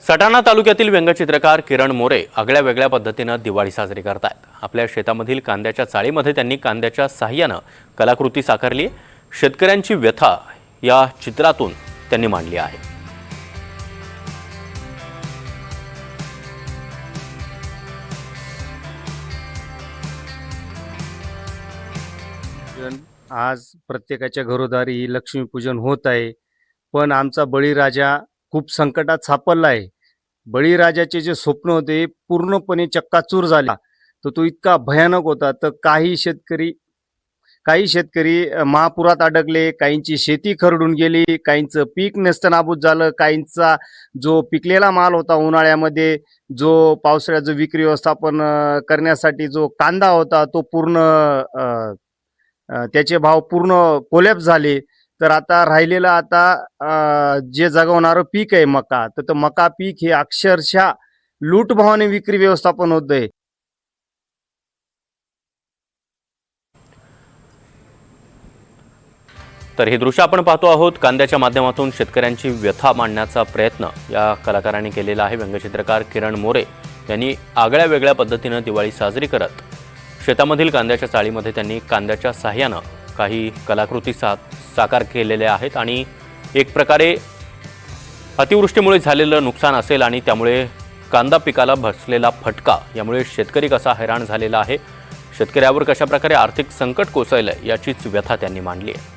सटाणा तालुक्यातील व्यंगचित्रकार किरण मोरे आगळ्या वेगळ्या पद्धतीने दिवाळी साजरी करतात। आपल्या शेतामधील कांद्याच्या चाळीमध्ये त्यांनी कांद्याच्या सहाय्याने कलाकृती साकारली। शेतकऱ्यांची व्यथा या चित्रातून त्यांनी मांडली आहे। आज प्रत्येकाच्या घरोदारी लक्ष्मीपूजन होत आहे, पण आमचा बळीराजा खूप संकटात सापडला आहे। बळीराजाचे जे स्वप्न होते पूर्णपणे चक्काचूर झाला। तर तो इतका भयानक होता तर काही शेतकरी महापुरात अडकले, काहींची शेती खरडून गेली, काहींचं पीक नेस्तनाबूत झालं, काहींचा जो पिकलेला माल होता उन्हाळ्यामध्ये, जो पावसाळ्याचं विक्री व्यवस्थापन करण्यासाठी जो कांदा होता तो पूर्ण त्याचे भाव पूर्ण कोलॅप्स झाले। तर आता राहिलेलं जे जगवणारं पीक आहे मका, तर मका पीक हे अक्षरशः लूटभावाने विक्री व्यवस्थापन होतंय। तर हे दृश्य आपण पाहतो आहोत। कांद्याच्या माध्यमातून शेतकऱ्यांची व्यथा मांडण्याचा प्रयत्न या कलाकारांनी केलेला आहे। व्यंगचित्रकार किरण मोरे यांनी आगळ्या वेगळ्या पद्धतीने दिवाळी साजरी करत शेतामधील कांद्याच्या चाळीमध्ये त्यांनी कांद्याच्या सहाय्याने काही कलाकृती साकार केलेल्या आहेत आणि एक प्रकारे अतिवृष्टीमुळे झालेलं नुकसान असेल आणि त्यामुळे कांदा पिकाला बसलेला फटका, यामुळे शेतकरी कसा हैराण झालेला आहे, शेतकऱ्यावर कशा प्रकारे आर्थिक संकट कोसळलंय याचीच व्यथा त्यांनी मांडली आहे।